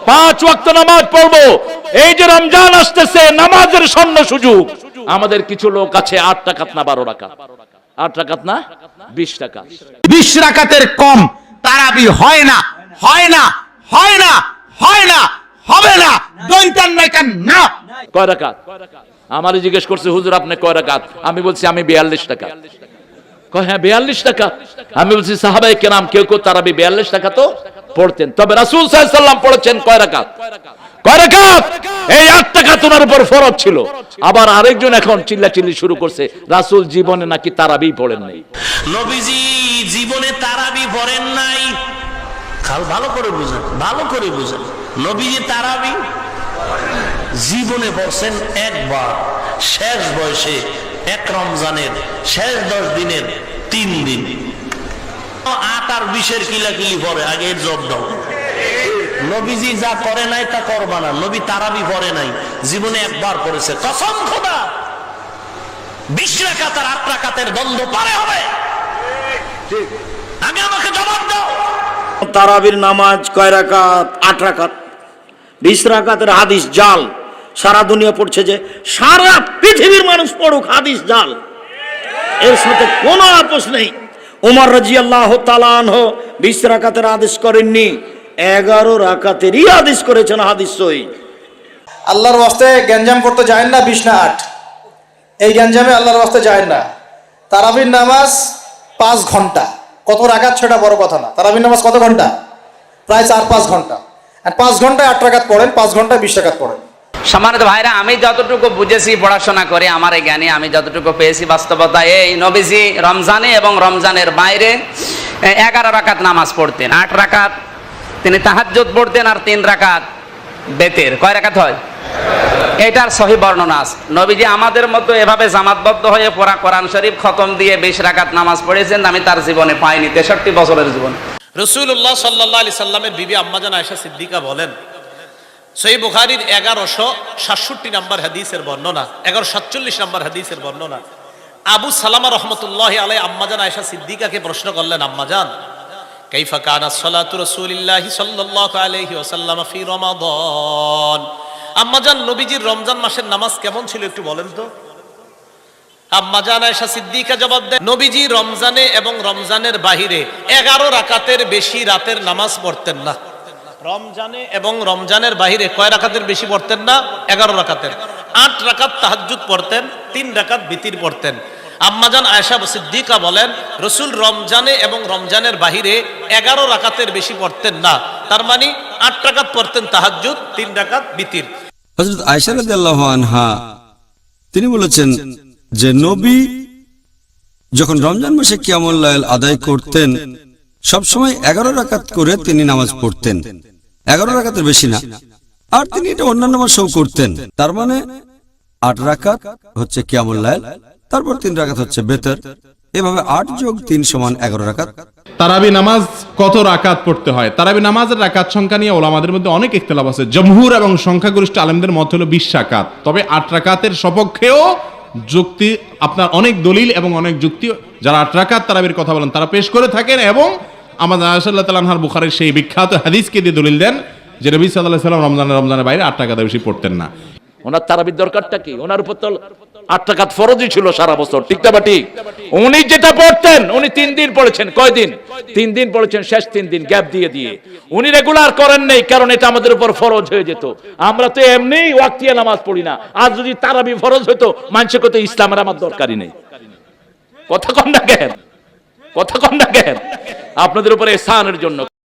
5 ওয়াক্ত নামাজ পড়বো। এই যে রমজান আসতেছে, নামাজের স্বর্ণ সুযোগ। আমাদের কিছু লোক আছে 8 রাকাত না 12 রাকাত, 8 রাকাত না 20 রাকাত, 20 রাকাতের কম তারাবি হয় না, হয় না, হয় না, হয় না, হবে না, দৈতান নাই কেন না। কয় রাকাত? আমারে জিজ্ঞেস করছে, হুজুর আপনি কয় রাকাত? আমি বলছি আমি 42 রাকাত। কয় হ্যাঁ 42 রাকাত। আমি বলছি সাহাবায়ে কেরাম কেউ কেউ তারাবি 42 রাকাত তো পড়তেন, তবে রাসূল সাল্লাল্লাহু আলাইহি ওয়াসাল্লাম পড়েছেন কয় রাকাত? কয় রাকাত? এই 8 রাকাত ওনার উপর ফরজ ছিল। আবার আরেকজন এখন চিল্লাচিল্লি শুরু করছে রাসূল জীবনে নাকি তারাবি পড়েন নাই। নবীজি জীবনে তারাবি পড়েন নাই। ভালো করে বুঝেন, ভালো করে বুঝেন। নবীজি তারাবি জীবনে পড়ছেন একবার, শেষ বয়সে, এক রমজানের শেষ 10 দিনের 3 দিন। 8 আর 20 কিলাকিলি পরে আগে এর জব দাও। নবীজি যা করে নাই তা করবা না। নবী তারাবি পড়ে নাই, জীবনে একবার পড়েছে। কসম খোদা 20 রাকাত আর 8 রাকাতের দ্বন্দ্ব পারে হবে। আগে আমাকে জবাব দাও। তারাবির নামাজ কয় রাকাত? 8 রাকাত। 20 রাকাতের হাদিস জাল, সারা দুনিয়া পড়ছে, যে সারা পৃথিবীর মানুষ পড়ুক, হাদিস জাল, এর সাথে কোনো আপোষ নেই। ওমর রাদিয়াল্লাহু তাআলা আনহু 20 রাকাতের আদেশ করেননি, 11 রাকাতেরই আদেশ করেছেন, হাদিস সহিহ। আল্লাহর ওয়াস্তে গ্যাঞ্জাম করতে যায় না 20 না 8, এই গ্যাঞ্জামে আল্লাহর ওয়াস্তে যায় না। তারাবির নামাজ 5 ঘন্টা, কত রাকাত সেটা বড় কথা না। তারাবির নামাজ কত ঘন্টা? প্রায় 4-5 ঘন্টা। আর 5 ঘন্টায় 8 রাকাত পড়েন, 5 ঘন্টায় 20 রাকাত পড়েন। সম্মানিত ভাইরা, আমি যতটুকু বুঝেছি পড়াশোনা করে, আমার এই জ্ঞানে আমি যতটুকু পেয়েছি, বাস্তবতা এই নবীজি রমজানে এবং রমজানের বাইরে 11 রাকাত নামাজ পড়তেন। 8 রাকাত তিনি তাহাজ্জুদ পড়তেন আর 3 রাকাত বেতের। কয় রাকাত হয়? এটার সহি বর্ণনা আছে। নবীজি আমাদের মতো এভাবে জামাতবদ্ধ হয়ে পড়া কোরআন শরীফ খতম দিয়ে 20 রাকাত নামাজ পড়েছেন আমি তার জীবনে পাইনি, 63 বছরের জীবন। রাসূলুল্লাহ সাল্লাল্লাহু আলাইহি সাল্লামের বিবি আম্মাজান আয়েশা সিদ্দিকা বলেন, সহিহ বুখারীর 1167 নম্বর হাদিসের বর্ণনা, 1147 নম্বর হাদিসের বর্ণনা, আবু সালামা রাহমাতুল্লাহি আলাইহি আম্মাজান আয়েশা সিদ্দিকাকে প্রশ্ন করলেন, আম্মাজান কাইফা কানাত সালাতু রাসূলিল্লাহি সাল্লাল্লাহু আলাইহি ওয়াসাল্লাম ফি রমাদান, আম্মাজান নবীজির রমজান মাসের নামাজ কেমন ছিল একটু বলেন তো। আম্মাজান আয়েশা সিদ্দিকা জবাব দেন, নবীজি রমজানে এবং রমজানের বাহিরে 11 রাকাতের বেশি রাতের নামাজ পড়তেন না। রমজানে এবং রমজানের বাহিরে কয় রাকাতের বেশি পড়তেন না? 11 রাকাতের। 8 রাকাত তাহাজ্জুদ পড়তেন, 3 রাকাত বিতির পড়তেন। আম্মাজান আয়েশা সিদ্দিকা বলেন, রাসূল রমজানে এবং রমজানের বাহিরে 11 রাকাতের বেশি পড়তেন না। তার মানে 8 রাকাত পড়তেন তাহাজ্জুদ, 3 রাকাত বিতির। হযরত আয়েশা রাদিয়াল্লাহু আনহা তিনি বলেছেন যে নবী যখন রমজান মাসে কিয়ামুল লাইল আদায় করতেন সবসময় 11 রাকাত করে তিনি নামাজ পড়তেন, 11 রাকাতের বেশি না। আর তিনি এটা অন্যান্য মাসেও করতেন। তার মানে 8 রাকাত হচ্ছে কিয়ামুল লাইল, তারপর 3 রাকাত হচ্ছে বেতর, এভাবে 8 যোগ 3 সমান 11 রাকাত। তারাবি নামাজ কত রাকাত পড়তে হয়? তারাবি নামাজের রাকাত সংখ্যা নিয়ে ওলামাদের মধ্যে অনেক ইখতিলাফ আছে। জমহুর এবং সংখ্যাগরিষ্ঠ আলেমদের মত হলো 20 রাকাত। তবে 8 রাকাতের সপক্ষেও যুক্তি, আপনার অনেক দলিল এবং অনেক যুক্তি যারা 8 রাকাত তারাবির কথা বলেন তারা পেশ করে থাকেন, এবং আমাদের আয়েশা রাদিয়াল্লাহু তাআলা আনহার বুখারীর সেই বিখ্যাত হাদিসকে দিয়ে দলিল দেন যে নবী সাল্লাল্লাহু আলাইহি ওয়াসাল্লাম রমজানের বাইরে 8 রাকাত বেশি পড়তেন না। ওনার তারাবির দরকারটা কি? ওনার উপর তো 8 রাকাত ফরজই ছিল সারা বছর, ঠিক না ঠিক? উনি যেটা পড়তেন উনি 3 দিন পড়েছেন। কয় দিন? 3 দিন পড়েছেন, শেষ 3 দিন গ্যাপ দিয়ে দিয়ে। উনি রেগুলার করেন নাই, কারণ এটা আমাদের উপর ফরজ হয়ে যেত। আমরা তো এমনি ওয়াক্তিয়া নামাজ পড়ি না, আর যদি তারাবি ফরজ হতো মানুষের কত ইসলামের আমার দরকারই নেই। কথা কম না কেন? কথা কম না কেন? আপনাদের উপরে এহসানের জন্য।